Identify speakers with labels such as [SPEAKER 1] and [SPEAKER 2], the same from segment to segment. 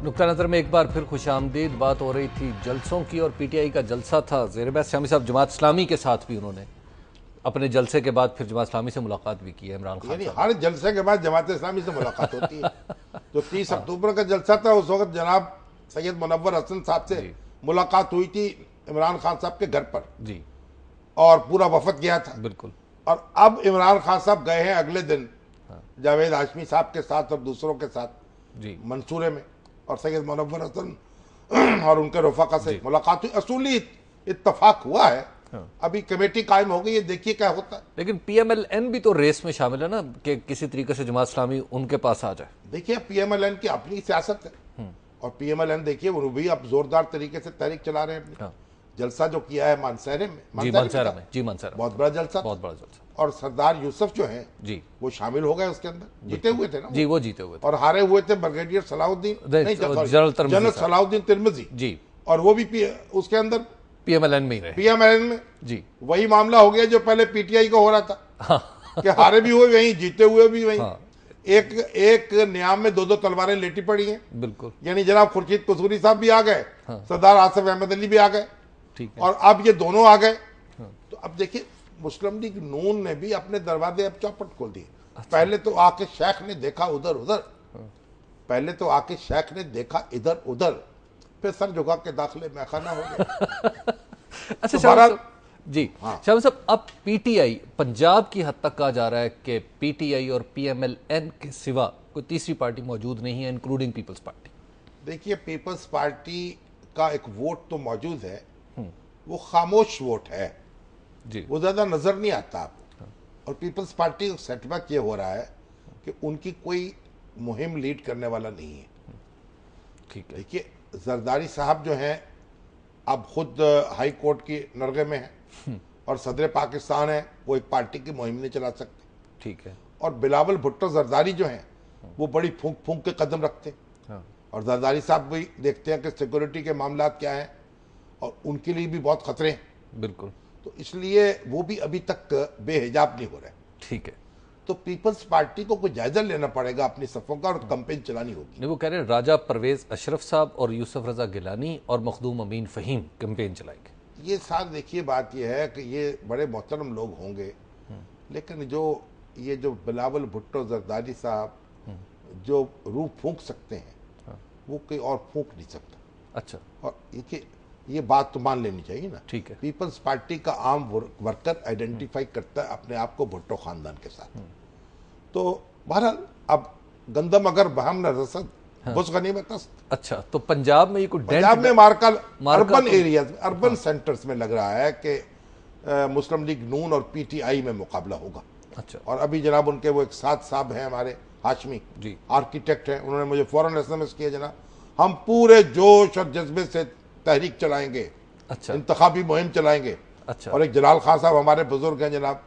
[SPEAKER 1] नुक्ता नज़र में एक बार फिर खुशामदीद बात हो रही थी जलसों की, और पीटीआई का जलसा था ज़ेर बहस शामी साहब जमात इस्लामी के साथ भी उन्होंने अपने जलसे के बाद फिर जमात इस्लामी से मुलाकात भी की है इमरान खान
[SPEAKER 2] यानी हर जलसे के बाद जमात इस्लामी से मुलाकात होती है। जो 30 अक्टूबर का जलसा था उस वक्त जनाब सैयद मुनव्वर हसन साहब से मुलाकात हुई थी इमरान खान साहब के घर पर
[SPEAKER 1] जी,
[SPEAKER 2] और पूरा वफद गया था।
[SPEAKER 1] बिल्कुल।
[SPEAKER 2] और अब इमरान खान साहब गए हैं अगले दिन जावेद हाशमी साहब के साथ और दूसरों के साथ
[SPEAKER 1] जी
[SPEAKER 2] मंसूरे में, और सैयद मुनव्वर हसन और उनके रफाका से मुलाकात हुई। असूली इत्तफाक हुआ है। अभी कमेटी कायम हो गई है, देखिए क्या होता है।
[SPEAKER 1] लेकिन पीएमएलएन भी तो रेस में शामिल है ना कि किसी तरीके से जमात इस्लामी उनके पास आ जाए।
[SPEAKER 2] देखिए पीएमएलएन की अपनी सियासत है, और पीएमएलएन देखिए वो भी अब जोरदार तरीके से तहरीक चला रहे हैं अपनी। जलसा जो किया है मानसहरे में,
[SPEAKER 1] मानसहरा में
[SPEAKER 2] बहुत बड़ा जलसा,
[SPEAKER 1] बहुत बड़ा जलसा।
[SPEAKER 2] और सरदार यूसुफ जो हैं
[SPEAKER 1] जी
[SPEAKER 2] वो शामिल हो गए उसके अंदर। जीते हुए थे ना
[SPEAKER 1] जी, वो जीते हुए थे,
[SPEAKER 2] और हारे हुए थे ब्रिगेडियर सलाउद्दीन जनरल सलाउद्दीन तिरमिजी
[SPEAKER 1] जी,
[SPEAKER 2] और वो भी उसके अंदर
[SPEAKER 1] पीएमएलएन में ही रहे।
[SPEAKER 2] पीएमएलएन में
[SPEAKER 1] जी
[SPEAKER 2] वही मामला हो गया जो पहले पीटीआई को हो रहा था कि हारे भी हुए वहीं, जीते हुए भी वहीं। एक नियाम में दो तलवारें लेटी पड़ी हैं।
[SPEAKER 1] बिल्कुल।
[SPEAKER 2] यानी जनाब खुर्शीद कसूरी साहब भी आ गए, सरदार आसिफ अहमद अली भी आ गए,
[SPEAKER 1] ठीक है,
[SPEAKER 2] और अब ये दोनों आ गए। तो अब देखिए मुस्लिम लीग नून ने भी अपने दरवाजे अब चौपट खोल दिए। पहले तो आके शेख ने देखा उधर उधर, पहले तो आके शेख ने देखा इधर उधर, फिर सर झुका के दाखिले में खाना हो गया।
[SPEAKER 1] अच्छा
[SPEAKER 2] तो
[SPEAKER 1] जी शाह साहब, अब पीटीआई पंजाब की हद तक कहा जा रहा है कि पीटीआई और पीएमएलएन के सिवा कोई तीसरी पार्टी मौजूद नहीं है, इंक्लूडिंग पीपल्स पार्टी।
[SPEAKER 2] देखिए पीपल्स पार्टी का एक वोट तो मौजूद है, वो खामोश वोट है
[SPEAKER 1] जी,
[SPEAKER 2] वो ज्यादा नजर नहीं आता आपको। और पीपल्स पार्टी का सेटबैक ये हो रहा है कि उनकी कोई मुहिम लीड करने वाला नहीं है।
[SPEAKER 1] ठीक है,
[SPEAKER 2] देखिए जरदारी साहब जो हैं अब खुद हाई कोर्ट की नरगे में है, और सदर पाकिस्तान है, वो एक पार्टी की मुहिम नहीं चला सकते।
[SPEAKER 1] ठीक है,
[SPEAKER 2] और बिलावल भुट्टो जरदारी जो हैं वो बड़ी फूंक फूंक के कदम रखते हैं, और जरदारी साहब भी देखते हैं कि सिक्योरिटी के मामला क्या हैं, और उनके लिए भी बहुत खतरे हैं।
[SPEAKER 1] बिल्कुल।
[SPEAKER 2] तो इसलिए वो भी अभी तक बेहिजाब नहीं हो रहे।
[SPEAKER 1] ठीक है,
[SPEAKER 2] तो पीपल्स पार्टी को कोई जायजा लेना पड़ेगा अपनी सफों का, और कैंपेन चलानी होगी।
[SPEAKER 1] नहीं, वो कह रहे हैं राजा परवेज अशरफ साहब और यूसुफ रजा गिलानी और मखदूम अमीन फहीम कैंपेन चलाएंगे।
[SPEAKER 2] ये साथ देखिए बात ये है कि ये बड़े मोहतरम लोग होंगे, लेकिन जो बिलावल भुट्टो जरदारी साहब जो रूह फूंक सकते हैं वो कोई और फूंक नहीं सकता। अच्छा, और ये बात तो मान लेनी चाहिए ना।
[SPEAKER 1] ठीक है,
[SPEAKER 2] पीपल्स पार्टी का आम वर्कर आइडेंटिफाई करता है अपने आप को भुट्टो खानदान के साथ। तो बहरहाल अब गंदम अगर बहम न रसद बुस गनीमत अस्त।
[SPEAKER 1] अच्छा, तो पंजाब में ये कुछ
[SPEAKER 2] पंजाब में मार्कल अर्बन
[SPEAKER 1] तो,
[SPEAKER 2] एरियाज अर्बन सेंटर्स में लग रहा है कि मुस्लिम लीग नून और पीटीआई में मुकाबला होगा।
[SPEAKER 1] अच्छा,
[SPEAKER 2] और अभी जनाब उनके वो एक साथ साहब हैं हमारे हाशमी जी, आर्किटेक्ट हैं, उन्होंने मुझे फौरन एसएमएस किया, जनाब हम पूरे जोश और जज्बे से तहरीक चलाएंगे। अच्छा, इंतखाबी मुहिम चलाएंगे। अच्छा, और एक जलाल खान साहब हमारे बुजुर्ग हैं जनाब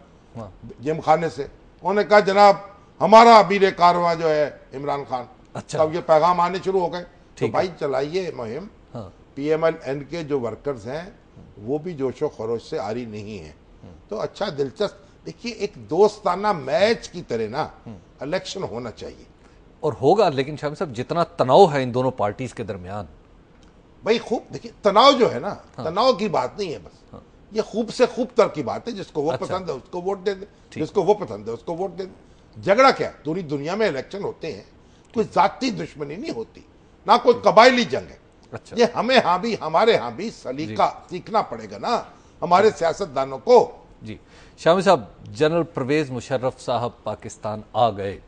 [SPEAKER 2] जिम खाने से, उन्होंने कहा जनाब हमारा अमीर कारवां जो है इमरान खान। अच्छा, अब ये पैगाम आने शुरू हो गए। तो भाई चलाइए मुहिम। पीएमएलएन के जो वर्कर्स हैं वो भी जोशो खरोश से आरी नहीं है। तो अच्छा दिलचस्प, देखिए एक दोस्ताना मैच की तरह ना इलेक्शन होना चाहिए,
[SPEAKER 1] और होगा। लेकिन शाह साहब जितना तनाव है इन दोनों पार्टीज के दरमियान,
[SPEAKER 2] भाई खूब देखिए तनाव जो है ना, तनाव की बात नहीं है, बस ये खूब से खूब तर की बात है। जिसको वो पसंद है उसको वोट दे दे, जिसको वो पसंद है उसको वोट दे दे। झगड़ा क्या, पूरी दुनिया में इलेक्शन होते हैं, कोई जाती दुश्मनी नहीं होती, ना कोई कबायली जंग है। अच्छा, ये हमें यहाँ भी हमारे यहाँ भी सलीका सीखना पड़ेगा ना हमारे सियासतदानों को।
[SPEAKER 1] जी शामी साहब, जनरल परवेज मुशर्रफ साहब पाकिस्तान आ गए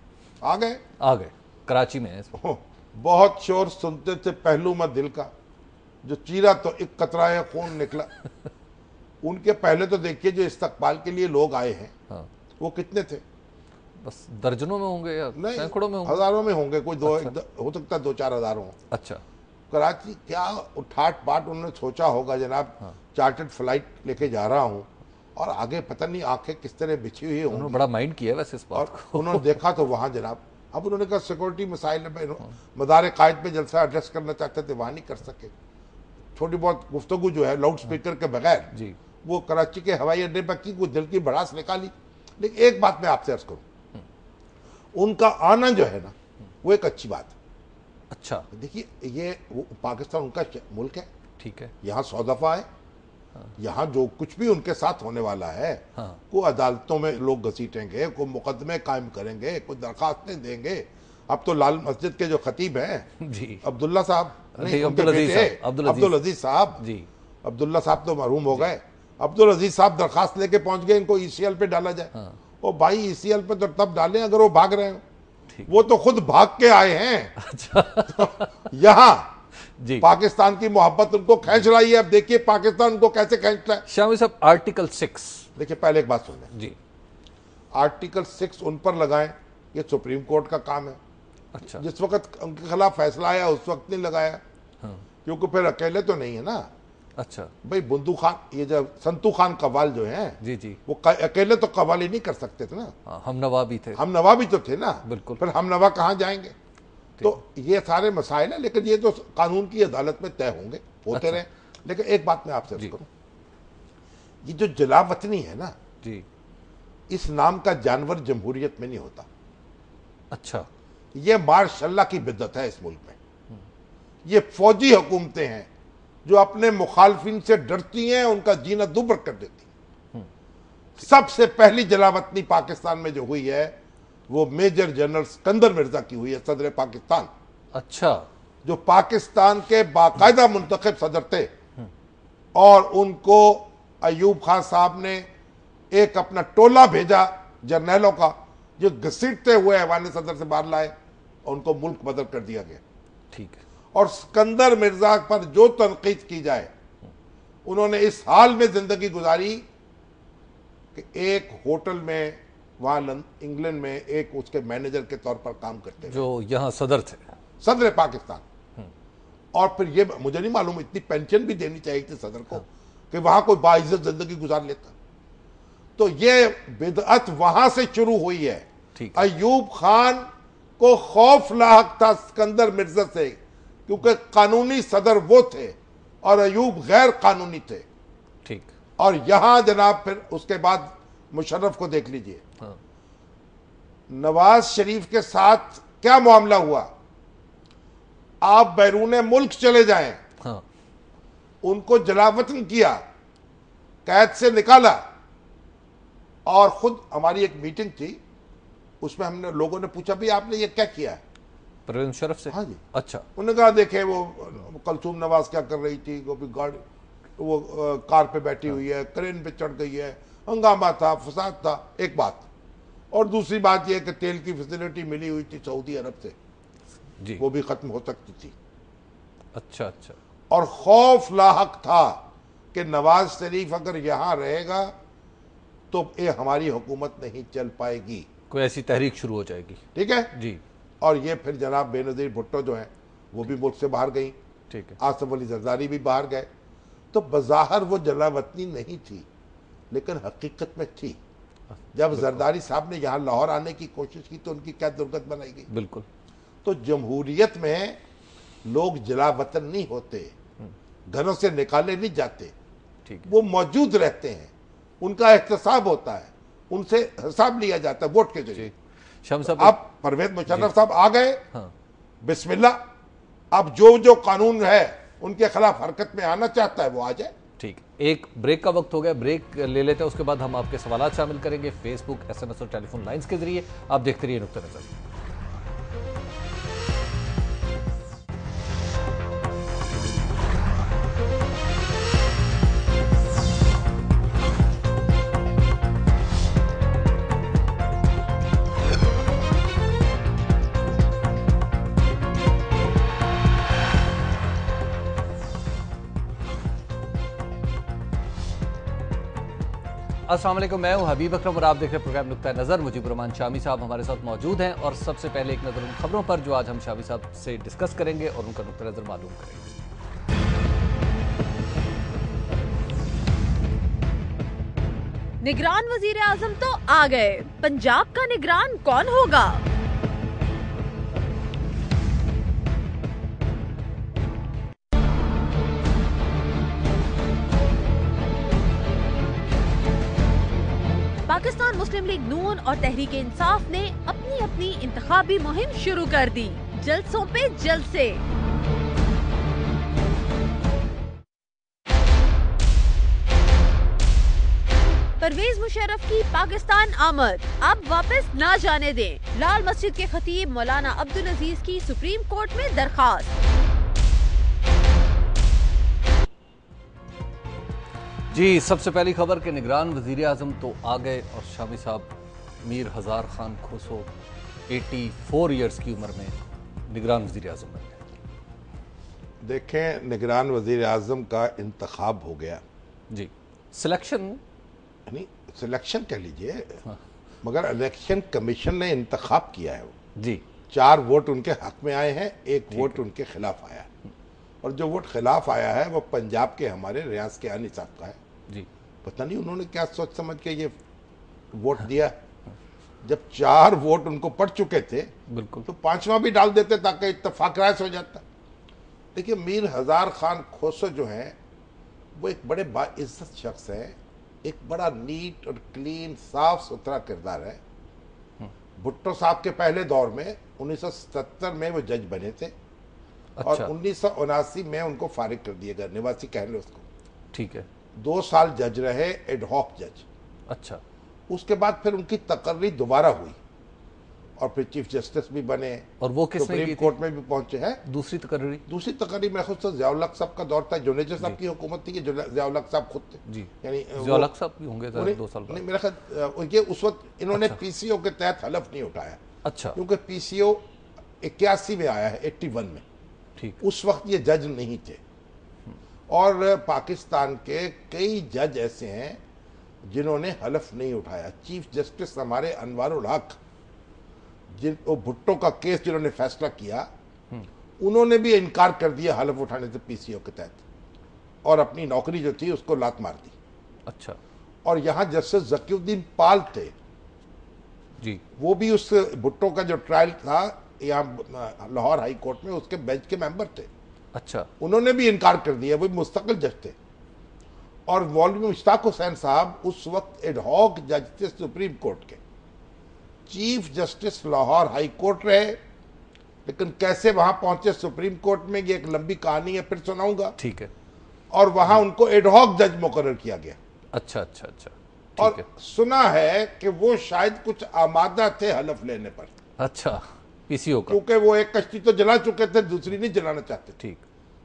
[SPEAKER 1] कराची में है।
[SPEAKER 2] बहुत शोर सुनते थे पहलू में दिल का, जो चीरा तो एक कतराए खून निकला। उनके पहले तो देखिए जो इस्तकबाल के लिए लोग आए हैं वो कितने थे?
[SPEAKER 1] बस दर्जनों में होंगे या सैकड़ों में होंगे?
[SPEAKER 2] हजारों में होंगे, कोई दो हो सकता है 2-4 हजार हो। अच्छा, कराची क्या उठाट पाट उन्होंने सोचा होगा जनाब, चार्टर्ड फ्लाइट लेके जा रहा हूँ, और आगे पता नहीं आंखें किस तरह बिछी हुई होंगी।
[SPEAKER 1] उन्होंने बड़ा माइंड किया वैसे इस बात को।
[SPEAKER 2] उन्होंने देखा तो वहां जनाब, अब उन्होंने कहा सिक्योरिटी मसाइल मदार कायद पे जलसा एड्रेस करना चाहते थे, वहां नहीं कर सके। छोटी बहुत गुफ्तगू जो है लाउड स्पीकर के बगैर जी, वो कराची के हवाई अड्डे पर की, कुछ दिल की भड़ास निकाली। लेकिन एक बात मैं आपसे अर्ज करूं, उनका आना जो है ना वो एक अच्छी बात है।
[SPEAKER 1] अच्छा,
[SPEAKER 2] देखिए ये पाकिस्तान उनका मुल्क है,
[SPEAKER 1] ठीक है,
[SPEAKER 2] यहाँ 100 दफा है। हाँ। यहाँ जो कुछ भी उनके साथ होने वाला है, हाँ। को अदालतों में लोग घसीटेंगे, को मुकदमे कायम करेंगे, को दरखास्तें देंगे। अब तो लाल मस्जिद के जो खतीब हैं जी, अब्दुल्ला साहब, नहीं उनके बेटे अब्दुल अजीज साहब जी, अब्दुल्ला साहब तो मरहूम हो गए, अब्दुल अजीज साहब दरखास्त लेके पहुंच गए इनको ईसीएल पे डाला जाए। हाँ। ओ भाई ईसीएल पे तो तब डालें अगर वो भाग रहे हो, वो तो खुद भाग के आए हैं। अच्छा। तो यहाँ जी पाकिस्तान की मोहब्बत उनको खींच रही है। अब देखिए पाकिस्तान उनको कैसे खींच रहा है।
[SPEAKER 1] शामी साहब, आर्टिकल 6,
[SPEAKER 2] देखिए पहले एक बात सुन लें जी, आर्टिकल 6 उन पर लगाएं, ये सुप्रीम कोर्ट का काम है। अच्छा, जिस वक्त उनके खिलाफ फैसला आया उस वक्त नहीं लगाया। हाँ। क्योंकि फिर अकेले तो नहीं है ना। अच्छा भाई, बुंदू खान, ये जो संतू खान कव्वाल जो है जी जी, वो अकेले तो कव्वाली नहीं कर सकते थे ना। हम नवा भी थे, हम नवा भी तो थे ना, बिल्कुल। फिर हम नवा कहाँ जाएंगे? तो ये सारे मसाइल हैं, लेकिन ये तो कानून की अदालत में तय होंगे, होते अच्छा। रहे। लेकिन एक बात मैं आपसे करूं, ये जो जलावतनी है ना जी, इस नाम का जानवर जमहूरियत में नहीं होता। अच्छा, ये मार्शल्लाह की बिद्दत है इस मुल्क में। ये फौजी हुकूमतें हैं जो अपने मुखालफिन से डरती हैं, उनका जीना दुभर कर देती। सबसे पहली जलावतनी पाकिस्तान में जो हुई है वो मेजर जनरल सिकंदर मिर्जा की हुई है, सदर पाकिस्तान। अच्छा, जो पाकिस्तान के बाकायदा मुंतखब सदर थे, और उनको अयूब खान साहब ने एक अपना टोला भेजा जर्नैलों का, जो घसीटते हुए ऐवान सदर से बाहर लाए, और उनको मुल्क बदल कर दिया गया। ठीक है। और सिकंदर मिर्जा पर जो तनकीद की जाए, उन्होंने इस हाल में जिंदगी गुजारी कि एक होटल में वहां इंग्लैंड में एक उसके मैनेजर के तौर पर काम करते थे, जो यहाँ सदर थे, सदर पाकिस्तान। और फिर ये मुझे नहीं मालूम, इतनी पेंशन भी देनी चाहिए थी सदर को कि वहां कोई बाइज्जत जिंदगी गुजार लेता। तो ये बिदअत वहां से शुरू हुई है। अयूब खान को खौफ लाहक था सिकंदर मिर्जा से, क्योंकि कानूनी सदर वो थे और अयूब गैर कानूनी थे। ठीक। और यहां जनाब फिर उसके बाद मुशर्रफ को देख लीजिए। हाँ। नवाज शरीफ के साथ क्या मामला हुआ, आप बैरून मुल्क चले जाएं। हाँ। उनको जलावतन किया, कैद से निकाला, और खुद हमारी एक मीटिंग थी, उसमें हमने लोगों ने पूछा भी आपने ये क्या किया है परवेज मुशर्रफ से? हाँ जी। अच्छा। उन्होंने कहा देखे वो कलसूम नवाज क्या कर रही थी, वो भी गाड़ी, वो कार पे बैठी हुई है, क्रेन पे चढ़ गई है, हंगामा था, फसाद था, एक बात। और दूसरी बात यह कि तेल की फैसिलिटी मिली हुई थी सऊदी अरब से जी, वो भी खत्म हो सकती थी। अच्छा अच्छा। और खौफ लाहक था कि नवाज शरीफ अगर यहां रहेगा तो ये हमारी हुकूमत नहीं चल पाएगी, कोई ऐसी तहरीक शुरू हो जाएगी। ठीक है जी। और ये फिर जनाब बेनजीर भुट्टो जो है वो भी मुल्क से बाहर गई। ठीक है। आसिफ अली जरदारी भी बाहर गए। तो बज़ाहिर वो जलावतनी नहीं थी, लेकिन हकीकत में थी। जब जरदारी साहब ने यहाँ लाहौर आने की कोशिश की तो उनकी क्या दुर्गत बनाई गई। बिल्कुल। तो जमहूरियत में लोग जलावतन नहीं होते, घरों से निकाले नहीं जाते, वो मौजूद रहते हैं, उनका एहतसाब होता है, उनसे हिसाब लिया जाता है वोट के जरिए। अब परवेज मुशर्रफ साहब आ गए। हाँ। बिस्मिल्लाह, अब जो जो कानून है उनके खिलाफ हरकत में आना चाहता है वो आ जाए। ठीक, एक ब्रेक का वक्त हो गया, ब्रेक ले लेते हैं, उसके बाद हम आपके सवाल शामिल करेंगे फेसबुक, SMS और टेलीफोन लाइंस के जरिए। आप देखते रहिए नुक्ता नज़र। अस्सलाम वालेकुम, मैं हूं हबीब अकरम और आप देख रहे हैं प्रोग्राम नुक्ता नज़र। मुजीबुर रहमान शामी साहब हमारे साथ मौजूद हैं और सबसे पहले एक नज़र उन खबरों पर जो आज हम शामी साहब से डिस्कस करेंगे और उनका नुक्ता नज़र मालूम करेंगे।
[SPEAKER 3] निगरान वजीर आजम तो आ गए, पंजाब का निगरान कौन होगा? पाकिस्तान मुस्लिम लीग नून और तहरीक इंसाफ ने अपनी अपनी इंतखाबी मुहिम शुरू कर दी। जलसों पे जलसे। परवेज मुशर्रफ की पाकिस्तान आमद अब वापस ना जाने दें। लाल मस्जिद के खतीब मौलाना अब्दुल अजीज की सुप्रीम कोर्ट में दरखास्त।
[SPEAKER 1] जी, सबसे पहली खबर के निगरान वजीर आजम तो आ गए और शामी साहब मीर हजार खान खोसो 84 ईयर्स की उम्र में निगरान वजीर आजम बन गए।
[SPEAKER 2] देखें, निगरान वजीर आजम का इंतखाब हो गया
[SPEAKER 1] जी, सिलेक्शन
[SPEAKER 2] नहीं, सिलेक्शन कह लीजिए, मगर इलेक्शन कमीशन ने इंतखाब किया है वो
[SPEAKER 1] जी।
[SPEAKER 2] 4 वोट उनके हक में आए हैं, 1 वोट उनके खिलाफ आया है, और जो वोट खिलाफ आया है वो पंजाब के हमारे रियाज के आनी साहब का है
[SPEAKER 1] जी।
[SPEAKER 2] पता नहीं उन्होंने क्या सोच समझ के ये वोट दिया। जब 4 वोट उनको पड़ चुके थे
[SPEAKER 1] बिल्कुल,
[SPEAKER 2] तो 5वां भी डाल देते ताकि इत्तेफाक राय हो जाता। देखिए, मीर हजार खान खोसो जो है वो एक बड़े बाइज्जत शख्स है, एक बड़ा नीट और क्लीन साफ सुथरा किरदार है। भुट्टो साहब के पहले दौर में 1970 में वो जज बने थे।
[SPEAKER 1] अच्छा।
[SPEAKER 2] और 1979 में उनको फारिग कर दिया गया, निवासी कह लो उसको।
[SPEAKER 1] ठीक है।
[SPEAKER 2] 2 साल जज रहे, एडहॉक जज।
[SPEAKER 1] अच्छा।
[SPEAKER 2] उसके बाद फिर उनकी तकर्री दोबारा हुई और फिर चीफ जस्टिस भी बने,
[SPEAKER 1] और वो किसने
[SPEAKER 2] सुप्रीम
[SPEAKER 1] की
[SPEAKER 2] कोर्ट में भी पहुंचे हैं।
[SPEAKER 1] दूसरी तकर्री
[SPEAKER 2] मेरे खुद से ज़ियाउल हक साहब का दौर था, जुनेजो साहब की हुकूमत थी कि ज़ियाउल हक साहब खुद थे
[SPEAKER 1] जी,
[SPEAKER 2] यानी
[SPEAKER 1] ज़ियाउल हक साहब भी होंगे 2 साल बाद।
[SPEAKER 2] नहीं, मेरा ख्याल ये उस वक्त इन्होंने पीसीओ के तहत हलफ नहीं उठाया।
[SPEAKER 1] अच्छा।
[SPEAKER 2] क्योंकि पीसीओ 81 में आया है, 81 में।
[SPEAKER 1] ठीक।
[SPEAKER 2] उस वक्त ये जज नहीं थे। और पाकिस्तान के कई जज ऐसे हैं जिन्होंने हलफ नहीं उठाया। चीफ जस्टिस हमारे अनवारुल हक, जिनको भुट्टो का केस जिन्होंने फैसला किया, उन्होंने भी इनकार कर दिया हलफ उठाने से पीसीओ के तहत, और अपनी नौकरी जो थी उसको लात मार दी।
[SPEAKER 1] अच्छा।
[SPEAKER 2] और यहां जस्टिस जकीउद्दीन पाल थे
[SPEAKER 1] जी,
[SPEAKER 2] वो भी उस भुट्टो का जो ट्रायल था यहाँ लाहौर हाई कोर्ट में, उसके बेंच के मेंबर थे।
[SPEAKER 1] अच्छा।
[SPEAKER 2] उन्होंने भी इनकार कर दिया, वो मुस्तकिल जज थे। और मौलवी मुश्ताक हुसैन साहब उस वक्त एडहॉक जज थे सुप्रीम कोर्ट के। Chief justice Lahore high court रहे, लेकिन कैसे वहां पहुंचे सुप्रीम कोर्ट में, ये एक लंबी कहानी है, फिर सुनाऊंगा।
[SPEAKER 1] ठीक है।
[SPEAKER 2] और वहां उनको एडहॉक जज मुकर्रर किया गया।
[SPEAKER 1] अच्छा अच्छा अच्छा।
[SPEAKER 2] और
[SPEAKER 1] ठीक है।
[SPEAKER 2] सुना है कि वो शायद कुछ आमादा थे हलफ लेने पर।
[SPEAKER 1] अच्छा, पीसीओ का।
[SPEAKER 2] क्योंकि वो एक कश्ती तो जला चुके थे, दूसरी नहीं जलाना चाहते।
[SPEAKER 1] ठीक।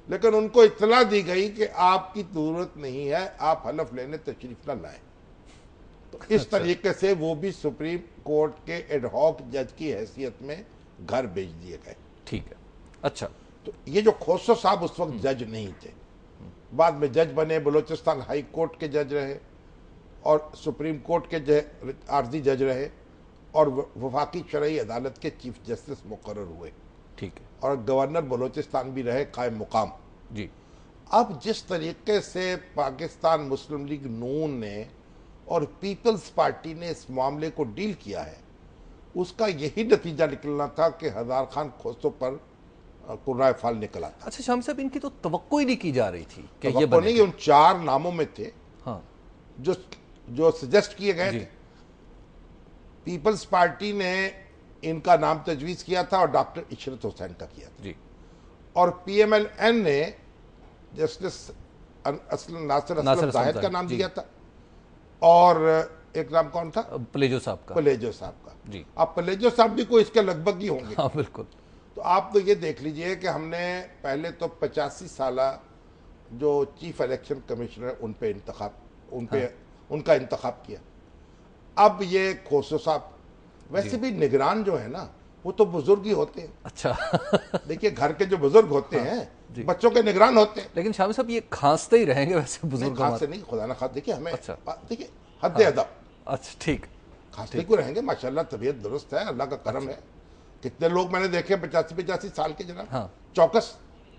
[SPEAKER 2] लेकिन उनको इत्तला दी गई कि आपकी जरूरत नहीं है, आप हलफ लेने तशरीफ न लाएं। तो इस तरीके से वो भी सुप्रीम कोर्ट के एडहॉक जज की हैसियत में घर भेज दिए गए।
[SPEAKER 1] ठीक है। अच्छा।
[SPEAKER 2] तो ये जो खोसो साहब उस वक्त जज नहीं थे, बाद में जज बने, बलूचिस्तान हाई कोर्ट के जज रहे और सुप्रीम कोर्ट के आर्जी जज रहे और वफाकी शरई अदालत के चीफ जस्टिस मुकर्रर हुए।
[SPEAKER 1] ठीक है।
[SPEAKER 2] और गवर्नर बलूचिस्तान भी रहे कायम मुकाम।
[SPEAKER 1] जी।
[SPEAKER 2] अब जिस तरीके से पाकिस्तान मुस्लिम लीग नून ने और पीपल्स पार्टी ने इस मामले को डील किया है, उसका यही नतीजा निकलना था कि हजार खान खोसो पर कुर्राए फाल निकला था।
[SPEAKER 1] अच्छा शाम साहब, इनकी तो तवक्को ही नहीं की जा रही थी कि ये
[SPEAKER 2] नहीं, उन 4 नामों में थे।
[SPEAKER 1] हाँ।
[SPEAKER 2] जो सजेस्ट किए गए थे। पीपल्स पार्टी ने इनका नाम तजवीज किया था और डॉक्टर इशरत हुसैन का किया था
[SPEAKER 1] जी।
[SPEAKER 2] और पीएमएल-एन ने जस्टिस नासिर असलम जाहिद का नाम दिया था और एक नाम कौन था?
[SPEAKER 1] पलेजो साहब का।
[SPEAKER 2] पलेजो साहब का
[SPEAKER 1] जी।
[SPEAKER 2] अब पलेजो साहब भी कोई इसके लगभग ही होंगे।
[SPEAKER 1] हाँ बिल्कुल।
[SPEAKER 2] तो आप तो ये देख लीजिए कि हमने पहले तो 85 साला जो चीफ इलेक्शन कमिश्नर उनका इंतखाब किया। अब ये खोसो साहब, वैसे भी निगरान जो है ना वो तो बुजुर्ग ही होते हैं।
[SPEAKER 1] अच्छा।
[SPEAKER 2] देखिए, घर के जो बुजुर्ग होते हैं बच्चों के निगरान होते हैं।
[SPEAKER 1] लेकिन शामी साहब ये खांसते ही रहेंगे वैसे बुजुर्ग?
[SPEAKER 2] खांसते नहीं, खुदा ना खास। देखिए हमें,
[SPEAKER 1] अच्छा।
[SPEAKER 2] देखिए हद अदब।
[SPEAKER 1] अच्छा ठीक।
[SPEAKER 2] खांसते क्यों रहेंगे? माशाल्लाह तबीयत दुरुस्त है, अल्लाह का करम है। कितने लोग मैंने देखे 85 साल के जनाब।
[SPEAKER 1] हाँ।
[SPEAKER 2] चौकस।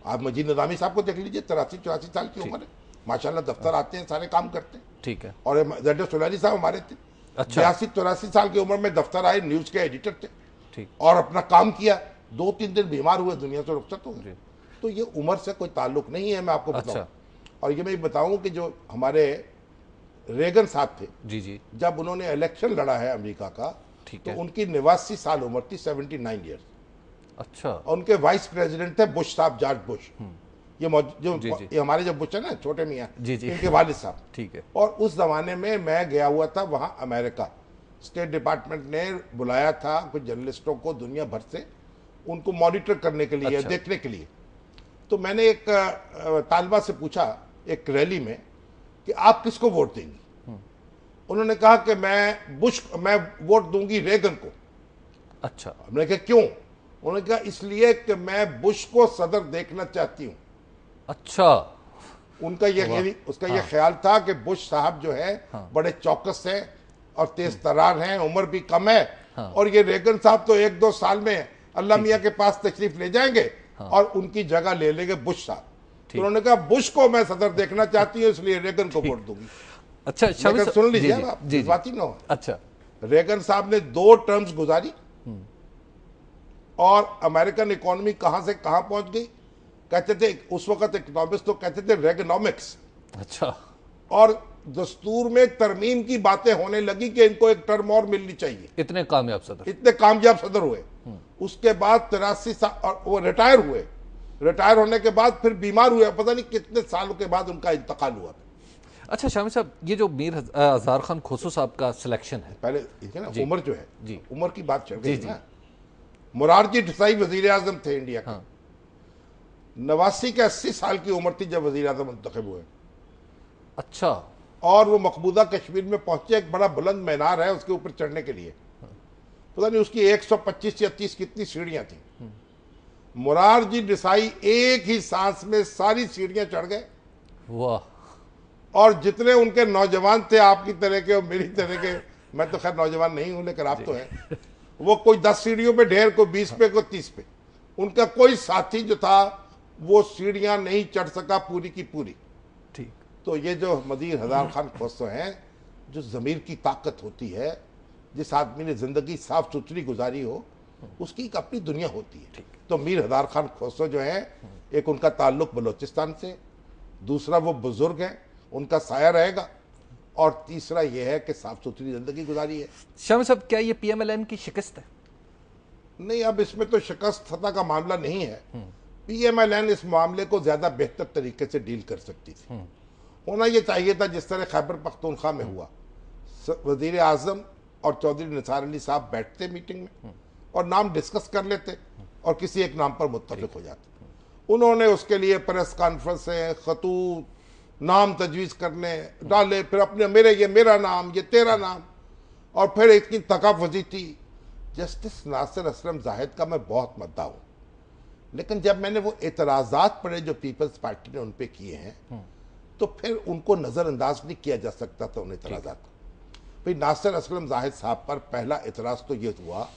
[SPEAKER 2] आप मजीद निजामी साहब को देख लीजिए, 83-84 साल की उम्र है, माशाल्लाह दफ्तर आते हैं, सारे काम करते हैं।
[SPEAKER 1] ठीक है।
[SPEAKER 2] और जडेज सुलानी साहब हमारे थे, 82-83 साल की उम्र में दफ्तर आए, न्यूज के एडिटर थे।
[SPEAKER 1] ठीक।
[SPEAKER 2] और अपना काम किया, 2-3 दिन बीमार हुए, दुनिया से रुखसत हो गए। तो ये उम्र से कोई ताल्लुक नहीं है, मैं आपको बताऊं। और ये मैं बताऊं कि जो हमारे रेगन साहब थे,
[SPEAKER 1] जी जी,
[SPEAKER 2] जब उन्होंने इलेक्शन लड़ा है अमेरिका का,
[SPEAKER 1] ठीक
[SPEAKER 2] तो
[SPEAKER 1] है,
[SPEAKER 2] उनकी 89 साल उम्र थी, 79 ईयर्स।
[SPEAKER 1] अच्छा।
[SPEAKER 2] उनके वाइस प्रेसिडेंट थे बुश साहब, जॉर्ज बुश। ये हमारे जो बुश है ना, छोटे मियाँ, इनके वालिद साहब।
[SPEAKER 1] ठीक है।
[SPEAKER 2] और उस जमाने में मैं गया हुआ था वहां अमेरिका, स्टेट डिपार्टमेंट ने बुलाया था कुछ जर्नलिस्टों को दुनिया भर से, उनको मॉनिटर करने के लिए, देखने के लिए। तो मैंने एक तालिबा से पूछा एक रैली में कि आप किसको वोट देंगी? उन्होंने कहा कि मैं वोट दूंगी रेगन को।
[SPEAKER 1] अच्छा।
[SPEAKER 2] हमने कहा क्यों? उन्होंने कहा इसलिए कि मैं बुश को सदर देखना चाहती हूं।
[SPEAKER 1] अच्छा।
[SPEAKER 2] उनका ये ख्याल था कि बुश साहब जो है बड़े चौकस हैं और तेज तरार हैं, उम्र भी कम है, और ये रेगन साहब तो 1-2 साल में अल्लाह मियाँ के पास तशरीफ ले जाएंगे और उनकी जगह ले लेंगे बुश साहब। तो उन्होंने कहा बुश को मैं सदर देखना चाहती हूँ, इसलिए रेगन को वोट दूंगी।
[SPEAKER 1] अच्छा,
[SPEAKER 2] सुन लीजिए आप, बात ही ना हो।
[SPEAKER 1] अच्छा।
[SPEAKER 2] रेगन साहब ने 2 टर्म्स गुजारी और अमेरिकन इकोनॉमी कहां से कहां पहुंच गई। कहते थे उस वक्त इकोनॉमिस्ट तो कहते थे रेगनॉमिक्स।
[SPEAKER 1] अच्छा।
[SPEAKER 2] और दस्तूर में तरमीम की बातें होने लगी कि इनको एक टर्म और मिलनी चाहिए।
[SPEAKER 1] इतने कामयाब सदर
[SPEAKER 2] हुए। उसके बाद 83 साल और वो रिटायर हुए। रिटायर होने के बाद फिर बीमार हुए, पता नहीं कितने सालों के बाद उनका इंतकाल हुआ।
[SPEAKER 1] अच्छा शामी साहब, ये जो मीर हज़ार खान खोसो साहब का सिलेक्शन है,
[SPEAKER 2] पहले ना उम्र जो है जी, उम्र की बात चल रही है ना। मोरारजी देसाई वजीर आजम थे इंडिया के। 89 के 80 साल की उम्र थी जब वजीर आजम मुंतखब हुए।
[SPEAKER 1] अच्छा।
[SPEAKER 2] और वो मकबूजा कश्मीर में पहुंचे, एक बड़ा बुलंद मीनार है, उसके ऊपर चढ़ने के लिए पता नहीं उसकी 125 या 30 कितनी सीढ़ियां थी। मोरारजी देसाई एक ही सांस में सारी सीढ़ियां चढ़ गए।
[SPEAKER 1] वाह।
[SPEAKER 2] और जितने उनके नौजवान थे, आपकी तरह के और मेरी तरह के, मैं तो खैर नौजवान नहीं हूं लेकिन आप तो हैं, वो कोई 10 सीढ़ियों पे ढेर, कोई 20 पे, कोई 30 पे। उनका कोई साथी जो था वो सीढ़ियां नहीं चढ़ सका पूरी की पूरी।
[SPEAKER 1] ठीक।
[SPEAKER 2] तो ये जो मीर हज़ार खान खोसो हैं, जो ज़मीर की ताकत होती है, जिस आदमी ने जिंदगी साफ सुथरी गुजारी हो, उसकी एक अपनी दुनिया होती है। तो मीर हज़ार खान खोसो जो है, एक उनका ताल्लुक बलोचिस्तान से, दूसरा वो बुजुर्ग हैं, उनका साया रहेगा, और तीसरा यह है कि साफ सुथरी जिंदगी गुजारी है।
[SPEAKER 1] शामी साहब, क्या ये पीएमएलएन की शिकस्त है?
[SPEAKER 2] नहीं, अब इसमें तो शिकस्त फतह का मामला नहीं है। पीएमएलएन इस मामले को ज्यादा बेहतर तरीके से डील कर सकती थी। होना यह चाहिए था जिस तरह खैबर पख्तूनख्वा में हुआ, वजीर आजम और चौधरी निसार अली साहब बैठते मीटिंग में और नाम डिस्कस कर लेते और किसी एक नाम पर मुत्तफिक हो जाते। उन्होंने उसके लिए प्रेस कॉन्फ्रेंसें, खतूत, नाम तजवीज़ करने डाले, फिर अपने ये मेरा नाम, ये तेरा नाम, और फिर इतनी तकाफुजी थी। जस्टिस नासिर असलम जाहिद का मैं बहुत मद्दा हूँ, लेकिन जब मैंने वो एतराज़ात पढ़े जो पीपल्स पार्टी ने उन पे किए हैं, तो फिर उनको नज़रअंदाज नहीं किया जा सकता था उन एतराज़ात को। भाई नासिर असलम जाहिद साहब पर पहला एतराज़ तो ये हुआ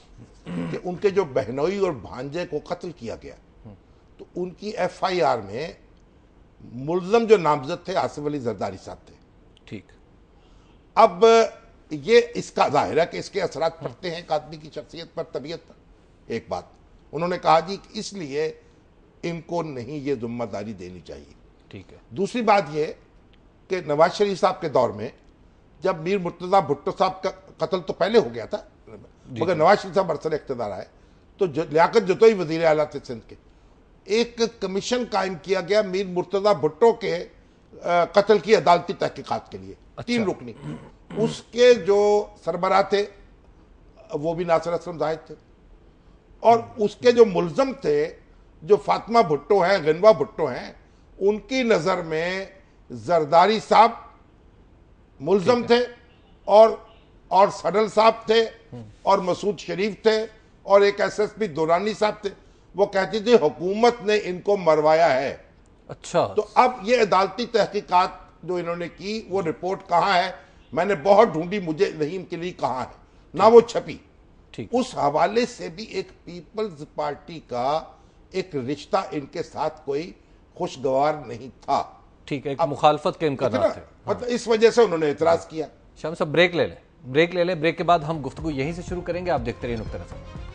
[SPEAKER 2] कि उनके जो बहनोई और भांजे को कत्ल किया गया, तो उनकी FIR में मुल्ज़म जो नामजद थे आसिफ अली जरदारी साहब थे।
[SPEAKER 1] ठीक।
[SPEAKER 2] अब ये इसका जाहिर है कि इसके असरात पड़ते हैं एक आदमी की शख्सियत पर, तबीयत पर। एक बात उन्होंने कहा जी, इसलिए इनको नहीं ये जिम्मेदारी देनी चाहिए।
[SPEAKER 1] ठीक है।
[SPEAKER 2] दूसरी बात ये कि नवाज शरीफ साहब के दौर में जब मीर मुर्तज़ा भुट्टो साहब का कत्ल तो पहले हो गया था, मगर नवाज शरीफ साहब बरसर इख्तियार आए तो लियाकत जतोई वजीर आला थे सिंध के, एक कमीशन कायम किया गया मीर मुर्तज़ा भुट्टो के कत्ल की अदालती तहकीकात के लिए। अच्छा। 3 रुकनी। उसके जो सरबराह थे वो भी नासिर असलम जाहिद थे, और उसके जो मुल्ज़म थे, जो फातिमा भुट्टो हैं, गनवा भुट्टो हैं, उनकी नज़र में जरदारी साहब मुल्ज़म थे, और सडल साहब थे, और मसूद शरीफ थे, और एक SSP दुरानी साहब थे। वो कहती थी हुकूमत ने इनको मरवाया है।
[SPEAKER 1] अच्छा।
[SPEAKER 2] तो अब ये अदालती तहकीकात जो इन्होंने की, वो रिपोर्ट कहाँ है? मैंने बहुत ढूंढी, मुझे नहीं के लिए कहाँ है, ना वो छपी।
[SPEAKER 1] ठीक।
[SPEAKER 2] उस हवाले से भी एक पीपल्स पार्टी का एक रिश्ता इनके साथ कोई खुशगवार नहीं था।
[SPEAKER 1] ठीक है, एक मुखालफत के इम्कानात थे।
[SPEAKER 2] मतलब इस वजह से उन्होंने एतराज किया।
[SPEAKER 1] शाम साहब, ब्रेक ले लें। ब्रेक के बाद हम गुफ्तगू यहीं से शुरू करेंगे। आप देखते रहिए नुक्ता नज़र।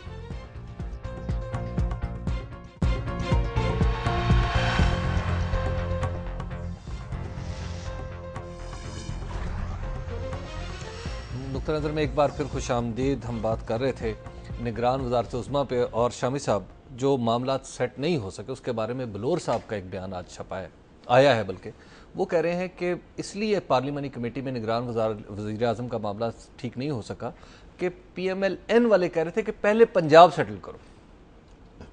[SPEAKER 1] नुक्ता नज़र में एक बार फिर खुश आमदीद। हम बात कर रहे थे निगरान वज़ारत उज़्मा पे, और शामी साहब जो मामला सेट नहीं हो सके उसके बारे में बलोर साहब का एक बयान आज छपाया आया है, बल्कि वो कह रहे हैं कि इसलिए पार्लियामानी कमेटी में निगरान वज़ीर आज़म का मामला ठीक नहीं हो सका कि PMLN वाले कह रहे थे कि पहले पंजाब सेटल करो।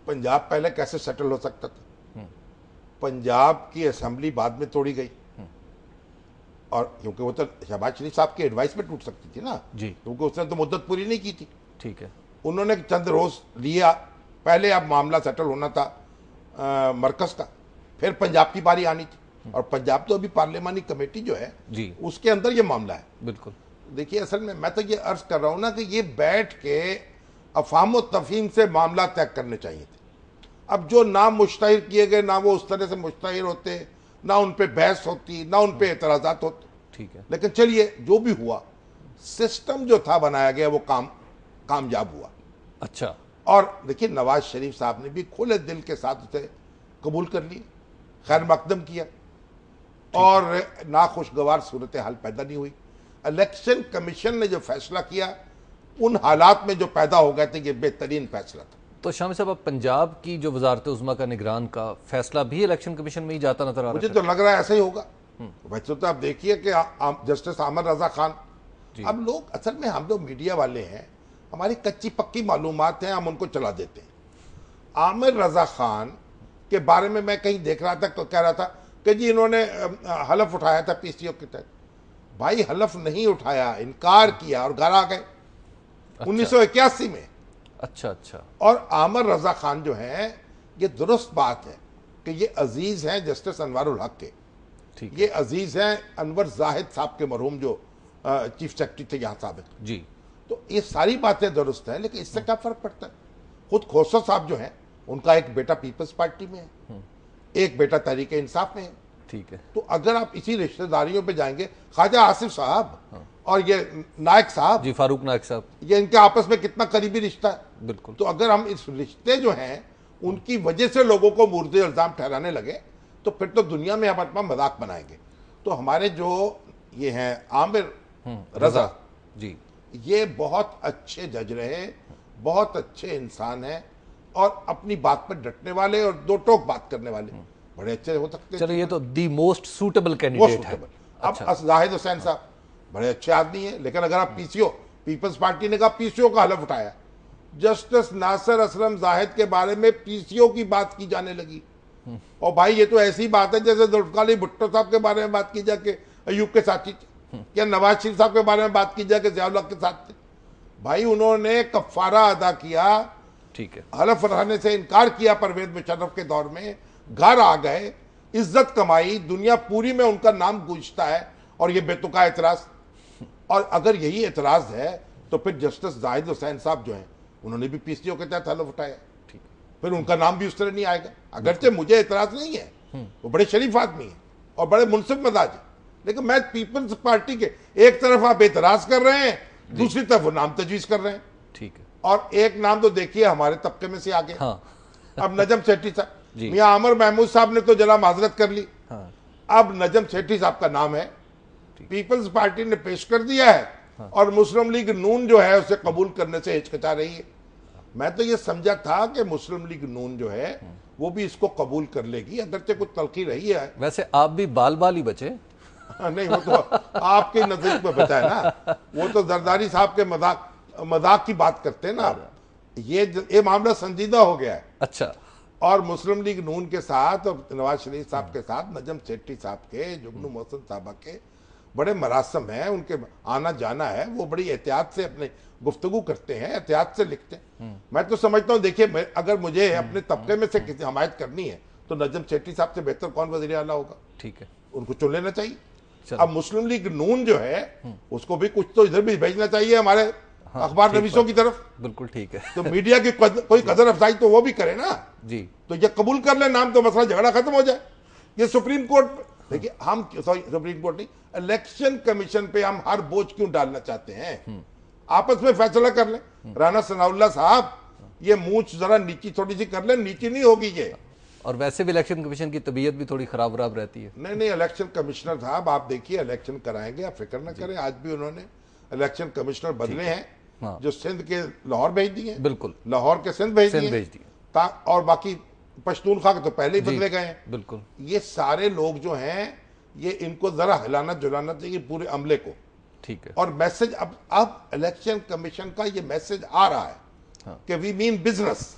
[SPEAKER 2] पंजाब पहले कैसे सेटल हो सकता था? पंजाब की असेंबली बाद में तोड़ी गई, और क्योंकि वो तो शहबाज शरीफ साहब के एडवाइस में टूट सकती थी ना
[SPEAKER 1] जी,
[SPEAKER 2] क्योंकि उसने तो मुद्दत पूरी नहीं की थी।
[SPEAKER 1] ठीक है,
[SPEAKER 2] उन्होंने चंद रोज लिया, पहले अब मामला सेटल होना था मरकज का, फिर पंजाब की बारी आनी थी, और पंजाब तो अभी पार्लियामानी कमेटी जो है
[SPEAKER 1] जी,
[SPEAKER 2] उसके अंदर ये मामला है।
[SPEAKER 1] बिल्कुल।
[SPEAKER 2] देखिए, असल में मैं तो ये अर्ज कर रहा हूं ना कि ये बैठ के अफाम व तफहीम से मामला तय करने चाहिए थे। अब जो ना मुश्तहिर किए गए, ना वो उस तरह से मुश्तहिर होते, ना उन पे बहस होती, ना उन पे एतराजात होते।
[SPEAKER 1] ठीक है,
[SPEAKER 2] लेकिन चलिए, जो भी हुआ, सिस्टम जो था बनाया गया वो कामयाब हुआ।
[SPEAKER 1] अच्छा,
[SPEAKER 2] और देखिए, नवाज शरीफ साहब ने भी खुले दिल के साथ उसे कबूल कर लिया, खैर मकदम किया, और नाखुशगवार सूरत हाल पैदा नहीं हुई। इलेक्शन कमीशन ने जो फैसला किया, उन हालात में जो पैदा हो गए थे, ये बेहतरीन फैसला था।
[SPEAKER 1] तो शामी साहब, अब पंजाब की जो वजारत उज़्मा का निगरान का फैसला भी इलेक्शन कमीशन में ही जाता नजर आ रहा है।
[SPEAKER 2] मुझे तो लग रहा है ऐसा ही होगा। वैसे तो आप देखिए कि जस्टिस आमिर रजा खान, अब लोग असल में, हम लोग मीडिया वाले हैं, हमारी कच्ची पक्की मालूमात हैं, हम उनको चला देते हैं। आमिर रजा खान के बारे में मैं कहीं देख रहा था, कह रहा था कि जी इन्होंने हलफ उठाया था PCO के तहत। भाई, हलफ नहीं उठाया, इनकार किया और घर आ गए 1981 में।
[SPEAKER 1] अच्छा।
[SPEAKER 2] और आमिर रजा खान जो है, ये दुरुस्त बात है कि ये अजीज हैं जस्टिस अनवारुल हक के, ये अजीज हैं अनवर जाहिद साहब के, मरहूम जो चीफ सेक्रेटरी थे यहाँ साहब
[SPEAKER 1] जी।
[SPEAKER 2] तो ये सारी बातें दुरुस्त हैं, लेकिन इससे क्या फर्क पड़ता है? खुद खोसर साहब जो हैं, उनका एक बेटा पीपल्स पार्टी में है, एक बेटा तहरीक इंसाफ में है।
[SPEAKER 1] ठीक है,
[SPEAKER 2] तो अगर आप इसी रिश्तेदारियों पे जाएंगे, ख्वाजा आसिफ साहब और ये नायक साहब
[SPEAKER 1] जी, फारूक नायक साहब,
[SPEAKER 2] ये इनके आपस में कितना करीबी रिश्ता है।
[SPEAKER 1] बिल्कुल।
[SPEAKER 2] तो अगर हम इस रिश्ते जो हैं उनकी वजह से लोगों को मुर्दे इल्जाम ठहराने लगे, तो फिर तो दुनिया में हम अपना मजाक बनाएंगे। तो हमारे जो ये हैं आमिर रजा
[SPEAKER 1] जी,
[SPEAKER 2] ये बहुत अच्छे जज रहे, बहुत अच्छे इंसान हैं, और अपनी बात पर डटने वाले और दो टोक बात करने वाले बड़े अच्छे हो सकते हैं।
[SPEAKER 1] चलो, ये तो दी मोस्ट सूटेबल कैंडिडेट है।
[SPEAKER 2] अब जाहिद हुसैन साहब बड़े अच्छे आदमी हैं, लेकिन अगर आप PCO, पीपल्स पार्टी ने कहा PCO का हलफ उठाया, जस्टिस नासिर असलम जाहिद के बारे में PCO की बात की जाने लगी। और भाई, ये तो ऐसी बात है जैसे जुल्फ़िकार अली भुट्टो साहब के बारे में बात की जाए कि अयूब के साथी थे, या नवाज शरीफ साहब के बारे में बात की जाए कि ज़िया उल हक के साथ थे। भाई, उन्होंने कफ़ारा अदा किया,
[SPEAKER 1] ठीक है,
[SPEAKER 2] हलफ उठाने से इनकार किया परवेज मुशर्रफ के दौर में, घर आ गए, इज्जत कमाई, दुनिया पूरी में उनका नाम गूंजता है, और ये बेतुका एतराज। और अगर यही एतराज है तो फिर जस्टिस जाहिद हुसैन साहब जो हैं, उन्होंने भी PCO के तहत हलफ उठाया, ठीक, फिर उनका नाम भी उस तरह नहीं आएगा। अगरचे मुझे एतराज नहीं है, वो बड़े शरीफ आदमी है और बड़े मुनसिफ मजाज है, लेकिन मैं पीपल्स पार्टी के, एक तरफ आप एतराज कर रहे हैं, दूसरी तरफ वो नाम तजवीज कर रहे हैं।
[SPEAKER 1] ठीक है,
[SPEAKER 2] और एक नाम तो देखिए हमारे तबके में से आगे,
[SPEAKER 1] हाँ।
[SPEAKER 2] अब नजम सेठी साहब, मियां आमिर महमूद साहब ने तो जरा माजरत कर ली,
[SPEAKER 1] हाँ।
[SPEAKER 2] अब नजम सेठी साहब का नाम है, पीपल्स पार्टी ने पेश कर दिया है, हाँ। और मुस्लिम लीग नून जो है उसे कबूल करने से हिचकिचा रही है। मैं तो ये समझा था कि मुस्लिम लीग नून जो है वो भी इसको कबूल कर लेगी, अगरचे कुछ तलखी रही है।
[SPEAKER 1] वैसे आप भी बाल बाल ही बचे।
[SPEAKER 2] नहीं, वो तो आपके नजदीक में बचा है ना, वो तो जरदारी साहब के मजाक की बात करते हैं ना। ये मामला संजीदा हो गया है।
[SPEAKER 1] अच्छा।
[SPEAKER 2] और मुस्लिम लीग नून के साथ और नवाज शरीफ साहब के साथ नजम सेठी साहब के, जुगनू मोहसिन साहबा के बड़े मरासम हैं, उनके आना जाना है, वो बड़ी एहतियात से अपने गुफ्तगू करते हैं, एहतियात से लिखते हैं। मैं तो समझता हूँ, देखिए, अगर मुझे अपने तबके में से किसी हमायत करनी है तो नजम सेठी साहब से बेहतर कौन वज़ीर आला होगा?
[SPEAKER 1] ठीक है,
[SPEAKER 2] उनको चुन लेना चाहिए। अब मुस्लिम लीग नून जो है उसको भी कुछ तो इधर भी भेजना चाहिए, हमारे अखबार नवीसों की तरफ।
[SPEAKER 1] बिल्कुल ठीक है।
[SPEAKER 2] तो मीडिया की कोई कदर अफजाई तो वो भी करे ना
[SPEAKER 1] जी।
[SPEAKER 2] तो ये कबूल कर ले नाम, तो मसला झगड़ा खत्म हो जाए। ये सुप्रीम कोर्ट, देखिए, हम सुप्रीम कोर्ट नहीं, इलेक्शन कमीशन पे हम हर बोझ क्यों डालना चाहते हैं? आपस में फैसला कर ले। राना सनाउल्लाह साहब, ये मूंछ जरा नीची थोड़ी सी कर ले, नीची नहीं होगी ये।
[SPEAKER 1] और वैसे भी इलेक्शन कमीशन की तबीयत भी थोड़ी खराब रहती है।
[SPEAKER 2] नहीं, इलेक्शन कमिश्नर साहब, आप देखिए, इलेक्शन कराएंगे, आप फिक्र न करें। आज भी उन्होंने इलेक्शन कमिश्नर बदले हैं, जो सिंध के लाहौर भेज दिए,
[SPEAKER 1] बिल्कुल,
[SPEAKER 2] लाहौर के सिंध भेज दिए, और बाकी पश्तूनख्वा के तो पहले ही बदले गए हैं।
[SPEAKER 1] बिल्कुल।
[SPEAKER 2] ये सारे लोग जो हैं, ये इनको जरा हिलाना जुलाना चाहिए पूरे अमले को।
[SPEAKER 1] ठीक है।
[SPEAKER 2] और मैसेज अब इलेक्शन कमीशन का ये मैसेज आ रहा है, हाँ, कि वी मीन बिजनेस।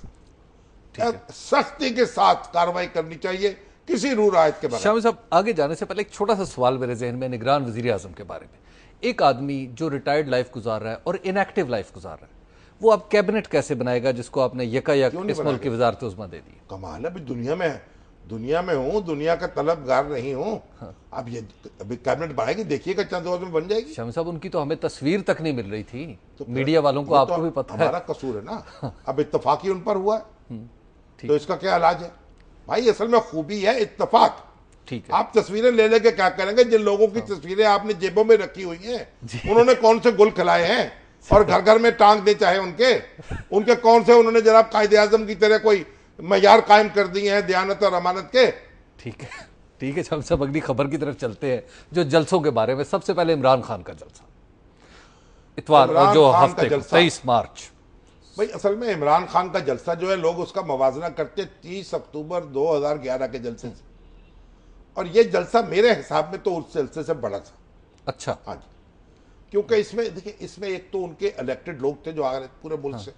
[SPEAKER 2] सख्ती के साथ कार्रवाई करनी चाहिए किसी रू रायत के बारे में।
[SPEAKER 1] शामी साहब, आगे जाने से पहले एक छोटा सा सवाल मेरे जहन में निगरान वजीर आजम के बारे में। एक आदमी जो रिटायर्ड लाइफ गुजार रहा है और इनएक्टिव लाइफ गुजार रहा है, वो अब कैबिनेट कैसे बनाएगा जिसको आपने यकायक इस मुल्क की वजारत उज़्मा दे दी?
[SPEAKER 2] कमाल है, अभी दुनिया में हूँ, दुनिया का तलबगार नहीं हूँ। हाँ। अब ये अभी कैबिनेट बनाएगी, देखिएगा चंद रोज में बन जाएगी।
[SPEAKER 1] शामी साहब, उनकी तो हमें तस्वीर तक नहीं मिल रही थी, तो मीडिया वालों को आपको भी पता है।
[SPEAKER 2] हमारा कसूर है ना। अब इत्तफाक ही उन पर हुआ है, तो इसका क्या इलाज है भाई? असल में खूबी है इत्तफाक।
[SPEAKER 1] ठीक है।
[SPEAKER 2] आप तस्वीरें ले लेके क्या करेंगे? जिन लोगों की तस्वीरें आपने जेबों में रखी हुई हैं, उन्होंने कौन से गुल खिलाए हैं और घर घर में टांग दे चाहे उनके कौन से उन्होंने जनाब कायदे आजम की तरह कोई मयार कायम कर दिए हैं दयानत और अमानत के।
[SPEAKER 1] ठीक है, ठीक है। हम सब अगली खबर की तरफ चलते हैं, जो जलसों के बारे में। सबसे पहले इमरान खान का जलसा इतवार, जो हफ्ते 23 मार्च।
[SPEAKER 2] भाई असल में इमरान खान का जलसा जो है, लोग उसका मवाजना करते 30 अक्टूबर 2011 के जलसे से, और ये जलसा मेरे हिसाब में तो उस जलसे से बड़ा था।
[SPEAKER 1] अच्छा।
[SPEAKER 2] हाँ जी, क्योंकि इसमें देखिए, इसमें एक तो उनके इलेक्टेड लोग थे जो आ रहे पूरे मुल्क से,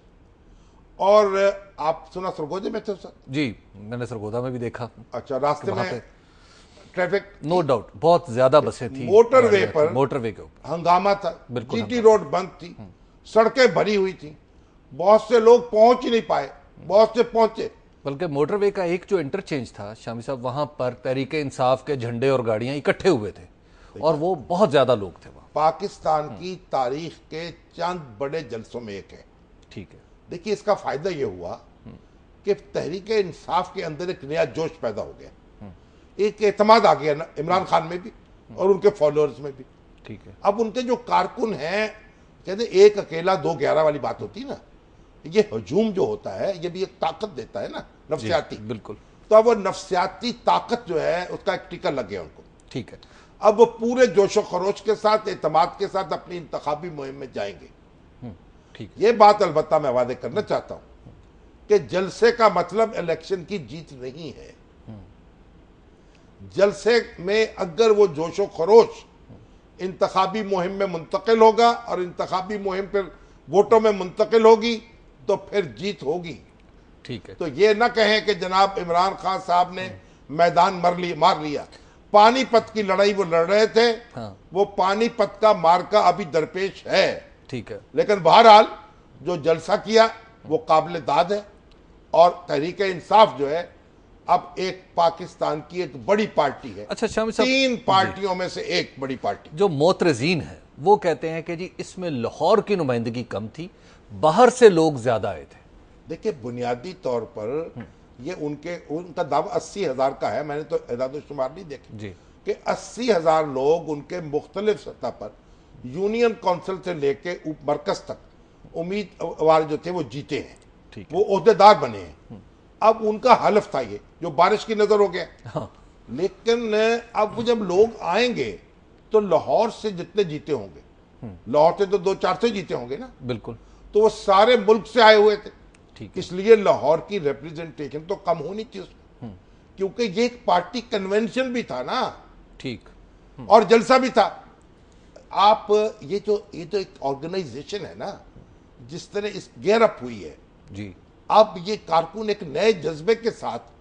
[SPEAKER 2] और आप सुना सरगोजे में थे सर?
[SPEAKER 1] जी, मैंने सरगोदा में भी देखा।
[SPEAKER 2] अच्छा, रास्ते में ट्रैफिक,
[SPEAKER 1] नो डाउट, बहुत ज्यादा बसें थी,
[SPEAKER 2] मोटरवे के ऊपर
[SPEAKER 1] हंगामा
[SPEAKER 2] था, जीटी रोड बंद थी, सड़कें भरी हुई थी, बहुत से लोग पहुंच ही नहीं पाए, बहुत से पहुंचे।
[SPEAKER 1] बल्कि मोटरवे का एक जो इंटरचेंज था शामी साहब, वहां पर तहरीके इंसाफ के झंडे और गाड़ियां इकट्ठे हुए थे, और वो बहुत ज्यादा लोग थे वहां।
[SPEAKER 2] पाकिस्तान की तारीख के चंद बड़े जलसों में एक है।
[SPEAKER 1] ठीक है।
[SPEAKER 2] देखिए, इसका फायदा ये हुआ कि तहरीके इंसाफ के अंदर एक नया जोश पैदा हो गया, एक एतमाद आ गया ना इमरान खान में भी और उनके फॉलोअर्स में भी।
[SPEAKER 1] ठीक है।
[SPEAKER 2] अब उनके जो कारकुन हैं, कहते एक अकेला 2-11 वाली बात होती है ना, ये हजूम जो होता है ये भी एक ताकत देता है ना, नफ्सियाती।
[SPEAKER 1] बिल्कुल।
[SPEAKER 2] तो अब वो नफ्सियाती ताकत जो है उसका एक टिका लग गया उनको।
[SPEAKER 1] ठीक है।
[SPEAKER 2] अब वो पूरे जोशो खरोश के साथ, एतमाद के साथ अपनी इंतखाबी मुहिम में जाएंगे।
[SPEAKER 1] ठीक।
[SPEAKER 2] ये बात अलबत्ता मैं वादे करना चाहता हूं कि जलसे का मतलब इलेक्शन की जीत नहीं है। जलसे में अगर वो जोशो खरोश इंतखाबी मुहिम में मुंतकिल होगा और इंतखाबी मुहिम फिर वोटों में मुंतकिल होगी, तो फिर जीत होगी।
[SPEAKER 1] ठीक है।
[SPEAKER 2] तो ये ना कहें कि जनाब इमरान खान साहब ने मैदान मार लिया। पानीपत की लड़ाई वो लड़ रहे थे, हाँ। वो पानीपत का मार्का अभी दरपेश है।
[SPEAKER 1] ठीक है।
[SPEAKER 2] लेकिन बहरहाल जो जलसा किया वो काबिल दाद है, और तहरीक इंसाफ जो है अब एक पाकिस्तान की एक बड़ी पार्टी है।
[SPEAKER 1] अच्छा शामी साहब,
[SPEAKER 2] 3 पार्टियों में से एक बड़ी पार्टी।
[SPEAKER 1] जो मोतरजीन है वो कहते हैं कि जी इसमें लाहौर की नुमाइंदगी कम थी, बाहर से लोग ज्यादा आए थे।
[SPEAKER 2] देखिए, बुनियादी तौर पर ये उनका दावा 80,000 का है, मैंने तो एदाद-ओ-शुमार नहीं देखे
[SPEAKER 1] जी,
[SPEAKER 2] कि 80,000 लोग उनके मुख्तलिफ सतह पर यूनियन काउंसिल से लेके मरकज तक उम्मीदवार जो थे वो जीते हैं, वो ओहदेदार बने हैं। अब उनका हलफ था ये, जो बारिश की नजर हो गया। हाँ। लेकिन अब जब लोग आएंगे तो लाहौर से जितने जीते होंगे, लाहौर से तो 200-400 जीते होंगे ना,
[SPEAKER 1] बिल्कुल,
[SPEAKER 2] तो वो सारे मुल्क से आए हुए थे। इसलिए लाहौर की रिप्रेजेंटेशन तो कम होनी थी उसमें, क्योंकि ये एक पार्टी कन्वेंशन भी था ना।
[SPEAKER 1] ठीक।
[SPEAKER 2] और जलसा भी था। आप ये तो एक ऑर्गेनाइजेशन है ना, जिस तरह इस गेयर अप हुई है
[SPEAKER 1] जी,
[SPEAKER 2] अब ये कारकुन एक नए जज्बे के साथ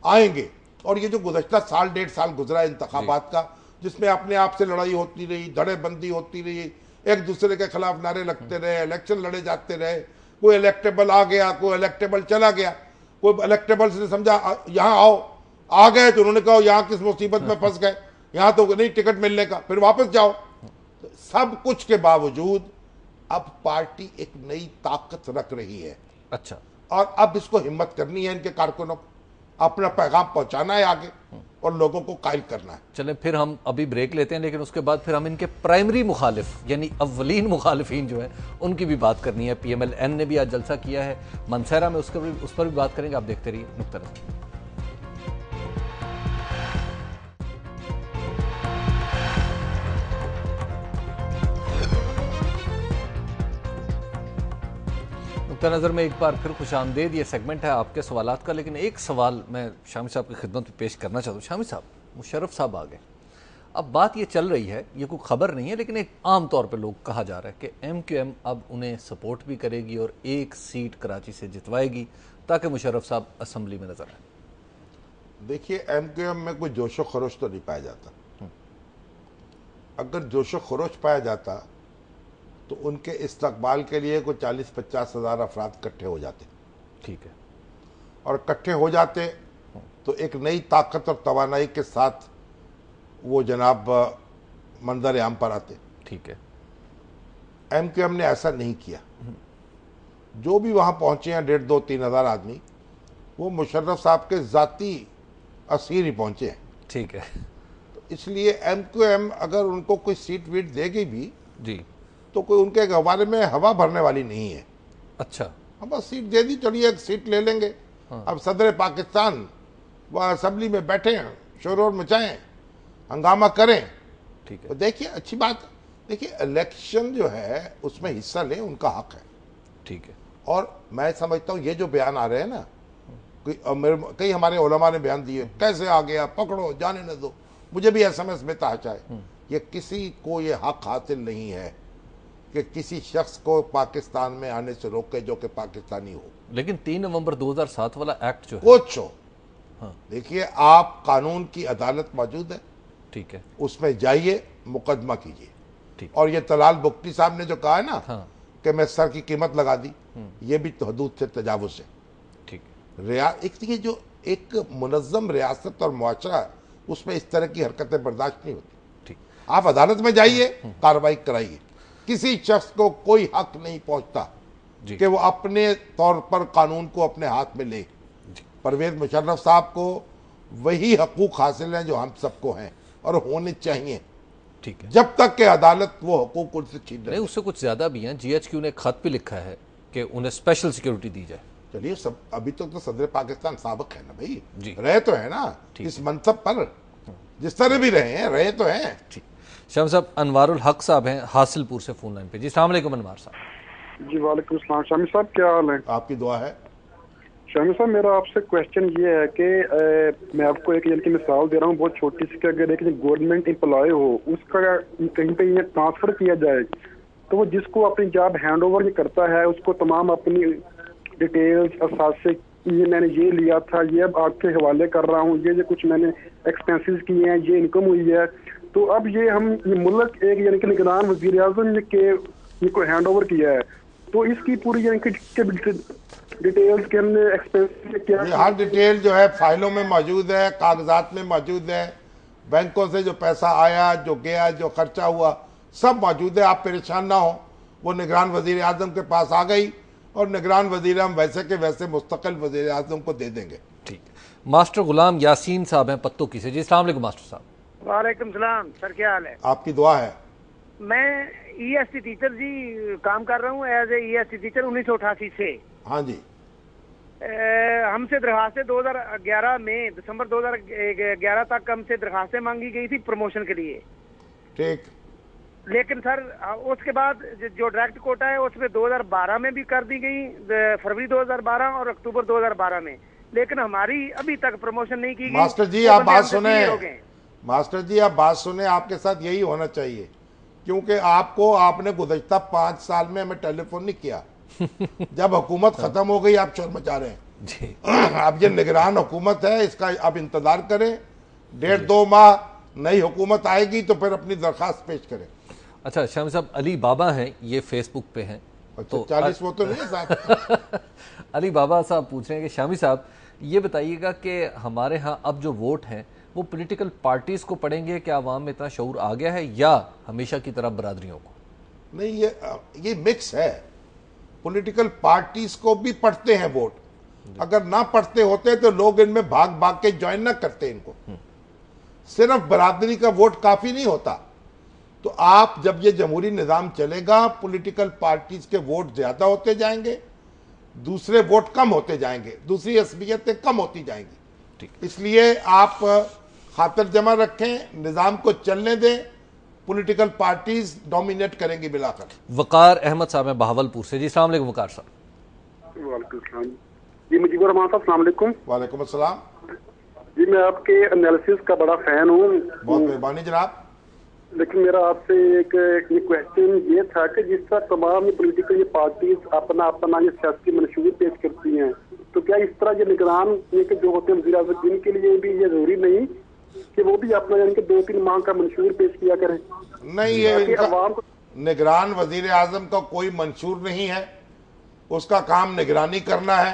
[SPEAKER 2] आएंगे। और ये जो गुज़श्ता साल 1.5 साल गुजरा इंतखाबात का, जिसमें अपने आप से लड़ाई होती रही, धड़ेबंदी होती रही, एक दूसरे के खिलाफ नारे लगते रहे, इलेक्शन लड़े जाते रहे, कोई इलेक्टेबल आ गया, कोई इलेक्टेबल चला गया, कोई इलेक्टेबल से समझा यहाँ आओ, आ गए तो उन्होंने कहा यहाँ किस मुसीबत में फंस गए, यहाँ तो नहीं टिकट मिलने का, फिर वापस जाओ। तो सब कुछ के बावजूद अब पार्टी एक नई ताकत रख रही है।
[SPEAKER 1] अच्छा।
[SPEAKER 2] और अब इसको हिम्मत करनी है, इनके कारकुनों को अपना पैगाम पहुंचाना है आगे और लोगों को कायल करना है।
[SPEAKER 1] चलें फिर हम अभी ब्रेक लेते हैं, लेकिन उसके बाद फिर हम इनके प्राइमरी मुखालिफ यानी अव्वलीन मुखालिफिन जो है उनकी भी बात करनी है। PMLN ने भी आज जलसा किया है मनसेरा में, उस पर भी बात करेंगे। आप देखते रहिए नुक्ता नज़र। नुक्ता नज़र में एक बार फिर खुशामदीद। ये सेगमेंट है आपके सवालात का, लेकिन एक सवाल मैं शामी साहब की खिदमत में पेश करना चाहता हूँ। शामी साहब, मुशर्रफ साहब आ गए, अब बात ये चल रही है, ये कोई खबर नहीं है लेकिन एक आम तौर पे लोग कहा जा रहा है कि MQM अब उन्हें सपोर्ट भी करेगी और एक सीट कराची से जितवाएगी ताकि मुशर्रफ साहब असम्बली में नजर आए।
[SPEAKER 2] देखिए, MQM में कोई जोशो खरोश तो नहीं पाया जाता। अगर जोशो खरोश पाया जाता तो उनके इस्तकबाल के लिए कोई 40-50 हज़ार अफराद इकट्ठे हो जाते।
[SPEAKER 1] ठीक है।
[SPEAKER 2] और इकट्ठे हो जाते तो एक नई ताकत और तवानाई के साथ वो जनाब मंजर आम पर आते।
[SPEAKER 1] ठीक है।
[SPEAKER 2] MQM ने ऐसा नहीं किया। जो भी वहाँ पहुँचे हैं 1.5-2-3 हज़ार आदमी, वो मुशर्रफ साहब के ज़ाती असीर ही पहुँचे हैं।
[SPEAKER 1] ठीक है।
[SPEAKER 2] तो इसलिए MQM अगर उनको कोई सीट वीट देगी भी
[SPEAKER 1] जी
[SPEAKER 2] तो कोई उनके गवारे में हवा भरने वाली नहीं है।
[SPEAKER 1] अच्छा,
[SPEAKER 2] हम बस सीट दे दी, चलिए एक सीट ले लेंगे।
[SPEAKER 1] हाँ।
[SPEAKER 2] अब सदर पाकिस्तान वह असम्बली में बैठे हैं, शोर मचाएं, हंगामा करें।
[SPEAKER 1] ठीक है।
[SPEAKER 2] तो देखिए, अच्छी बात है। देखिए, इलेक्शन जो है उसमें हिस्सा लें, उनका हक है।
[SPEAKER 1] ठीक है।
[SPEAKER 2] और मैं समझता हूँ ये जो बयान आ रहे हैं ना, कई हमारे उलमा ने बयान दिए, कैसे आ गया, पकड़ो, जाने न दो, मुझे भी SMS में तहचा है। ये किसी को ये हक हासिल नहीं है कि किसी शख्स को पाकिस्तान में आने से रोके जो कि पाकिस्तानी हो।
[SPEAKER 1] लेकिन 3 नवंबर 2007 वाला एक्ट जो है,
[SPEAKER 2] कुछ हो,
[SPEAKER 1] हाँ।
[SPEAKER 2] देखिए, आप कानून की अदालत मौजूद है,
[SPEAKER 1] ठीक है,
[SPEAKER 2] उसमें जाइए, मुकदमा कीजिए।
[SPEAKER 1] ठीक।
[SPEAKER 2] और ये तलाल बुख्ती साहब ने जो कहा है ना,
[SPEAKER 1] हाँ।
[SPEAKER 2] कि मैं सर की कीमत लगा दी, ये भी तो हदूद से तजावुज है।
[SPEAKER 1] ठीक।
[SPEAKER 2] ये जो एक मुनज़्ज़म रियासत और मुआशरा है, उसमें इस तरह की हरकतें बर्दाश्त नहीं होती।
[SPEAKER 1] ठीक।
[SPEAKER 2] आप अदालत में जाइए, कार्रवाई कराइए। किसी शख्स को कोई हक नहीं पहुंचता कि वो अपने तौर पर कानून को अपने हाथ में ले। परवेज मुशर्रफ साहब को वही हकूक हासिल हैं जो हम सबको हैं और होने चाहिए।
[SPEAKER 1] ठीक है।
[SPEAKER 2] जब तक कि अदालत वो हकूक उनसे छीन
[SPEAKER 1] नहीं, उससे कुछ ज्यादा भी हैं। GHQ ने खत भी लिखा है कि उन्हें स्पेशल सिक्योरिटी दी जाए।
[SPEAKER 2] चलिए, सब अभी तक तो सदर पाकिस्तान साबिक है ना भाई,
[SPEAKER 1] जी।
[SPEAKER 2] रहे तो है ना इस मनसब पर, जिस तरह भी रहे हैं, रहे तो हैं।
[SPEAKER 1] ठीक। शाम साहब, अनवारुल हक साहब हैं हासिलपुर से फोन लाइन पे। जी, अस्सलाम वालेकुम अनवार साहब।
[SPEAKER 4] जी वालेकुम सलाम। शामी साहब, क्या हाल है?
[SPEAKER 2] आपकी दुआ है।
[SPEAKER 4] शामी साहब, मेरा आपसे क्वेश्चन ये है कि मैं आपको एक की मिसाल दे रहा हूँ बहुत छोटी सी, कि अगर एक गवर्नमेंट एम्प्लॉय हो, उसका कहीं पे ये ट्रांसफर किया जाए तो वो जिसको अपनी जॉब हैंड ओवर करता है उसको तमाम अपनी डिटेल्स, असासे, ये मैंने ये लिया था, ये अब आपके हवाले कर रहा हूँ, ये कुछ मैंने एक्सपेंसेस किए हैं, ये इनकम हुई है, तो अब ये हम ये मुल्क एक यानी कि निगरान वजीर आज़म के को हैंड ओवर किया है, तो इसकी पूरी यानी कि डिटेल्स के हमने एक्सपेंसेस क्या,
[SPEAKER 2] हर डिटेल जो है फाइलों में मौजूद है, कागजात में मौजूद है, बैंकों से जो पैसा आया, जो गया, जो खर्चा हुआ, सब मौजूद है। आप परेशान ना हो, वो निगरान वजीर आज़म के पास आ गई और निगरान वजीर आज़म वैसे के वैसे मुस्तकिल वजीर आज़म को दे देंगे।
[SPEAKER 1] ठीक। मास्टर गुलाम यासीन साहब हैं पत्तों की से। जी, अस्सलाम वालेकुम मास्टर साहब।
[SPEAKER 5] वालेकुम सलाम सर, क्या हाल है?
[SPEAKER 2] आपकी दुआ है।
[SPEAKER 5] मैं EST टीचर जी काम कर रहा हूँ, एज ए EST टीचर 1988 से।
[SPEAKER 2] हाँ जी।
[SPEAKER 5] हमसे दरखास्तें 2011 में, दिसंबर 2011 तक हमसे दरखास्तें मांगी गई थी प्रमोशन के लिए।
[SPEAKER 2] ठीक।
[SPEAKER 5] लेकिन सर उसके बाद जो डायरेक्ट कोटा है उसमें 2012 में भी कर दी गई, फरवरी 2012 और अक्टूबर 2012 में, लेकिन हमारी अभी तक प्रमोशन नहीं की गई।
[SPEAKER 2] मास्टर जी, आप बात सुने, मास्टर जी आप बात सुने, आपके साथ यही होना चाहिए, क्योंकि आपने गुज़श्ता 5 साल में हमें टेलीफोन नहीं किया। जब हुकूमत खत्म हो गई आप शोर मचा रहे हैं जी। अब ये निगरान हुकूमत है, इसका अब इंतजार करें, 1.5-2 माह नई हुकूमत आएगी तो फिर अपनी दरखास्त पेश करें।
[SPEAKER 1] अच्छा, शामी साहब, अली बाबा हैं, ये फेसबुक पे हैं।
[SPEAKER 2] तो 40 वो तो नहीं है साहब।
[SPEAKER 1] अली बाबा साहब पूछ रहे हैं कि शामी साहब ये बताइएगा कि हमारे यहाँ अब जो वोट हैं वो पॉलिटिकल पार्टीज को पड़ेंगे, क्या आवाम में इतना शऊर आ गया है, या हमेशा की तरह बरादरियों को?
[SPEAKER 2] नहीं, ये मिक्स है। पॉलिटिकल पार्टीज को भी पढ़ते हैं वोट, अगर ना पढ़ते होते तो लोग इनमें भाग भाग के ज्वाइन ना करते इनको। सिर्फ बरादरी का वोट काफी नहीं होता। तो आप जब ये जमहूरी निज़ाम चलेगा, पॉलिटिकल पार्टीज के वोट ज्यादा होते जाएंगे, दूसरे वोट कम होते जाएंगे, दूसरी असबियतें कम होती जाएंगी। इसलिए आप खातिर जमा रखें, निज़ाम को चलने दें, पॉलिटिकल पार्टीज डोमिनेट करेंगी बिलाकर।
[SPEAKER 1] वकार अहमद साहब हैं बहावलपुर से। जी, अस्सलाम वालेकुम वकार साहब।
[SPEAKER 4] वालेकुम सलाम जी, मुजीबुर रहमान साहब, अस्सलाम वालेकुम।
[SPEAKER 2] वालेकुम अस्सलाम
[SPEAKER 4] जी, मैं आपके एनालिसिस का बड़ा फैन हूँ।
[SPEAKER 2] बहुत मेहरबानी जनाब।
[SPEAKER 4] लेकिन मेरा आपसे एक क्वेश्चन ये था कि जिस तरह तमाम पॉलिटिकल पार्टीज अपना अपना ये सियासी मंशूर पेश करती हैं, तो क्या इस तरह ये निगरान ये के जो होते हैं वज़ीर आज़म, इनके लिए भी ये जरूरी नहीं कि वो भी अपना यानी कि 2-3 माह का मंशूर पेश किया करें?
[SPEAKER 2] नहीं, ये निगरान वजीर आजम का कोई मंशूर नहीं है। उसका काम निगरानी करना है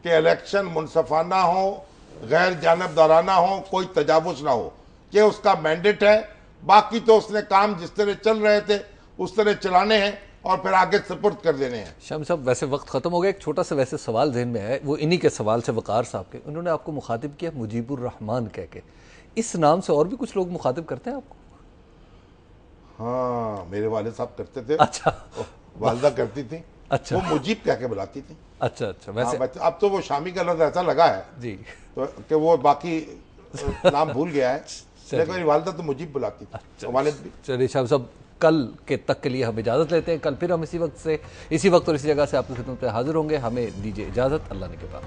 [SPEAKER 2] कि इलेक्शन मुनसफाना हो, गैर जानबदाराना हो, कोई तजावुज ना हो, ये उसका मैंडेट है। बाकी तो उसने काम जिस तरह चल रहे थे उस तरह चलाने हैं और फिर आगे सपुर्द कर देने हैं।
[SPEAKER 1] शाम साहब, वैसे वक्त खत्म हो गया, एक छोटा सा वैसे सवाल जहन में है, वो इन्हीं के सवाल से वकार साहब के, उन्होंने आपको मुखातिब किया मुजीबुर रहमान कह के। इस नाम से और भी कुछ लोग मुखातिब करते हैं आपको?
[SPEAKER 2] हाँ, मेरे वाले साहब करते थे।
[SPEAKER 1] अच्छा,
[SPEAKER 2] वालदा करती थी।
[SPEAKER 1] अच्छा,
[SPEAKER 2] वो मुजीब कह के बुलाती थी।
[SPEAKER 1] अच्छा अच्छा। वैसे
[SPEAKER 2] अब तो वो शामी का लफ्ज ऐसा लगा है
[SPEAKER 1] जी
[SPEAKER 2] तो कि वो बाकी नाम भूल गया है, लेकिन मेरी वालदा तो मुजीब बुलाती थी। वालिद भी।
[SPEAKER 1] चलिए शाम साहब, कल के तक के लिए हम इजाज़त लेते हैं। कल फिर हम इसी वक्त और इसी जगह से आपकी खिदमत में हाजिर होंगे। हमें दीजिए इजाज़त। अल्लाह ने के बाद।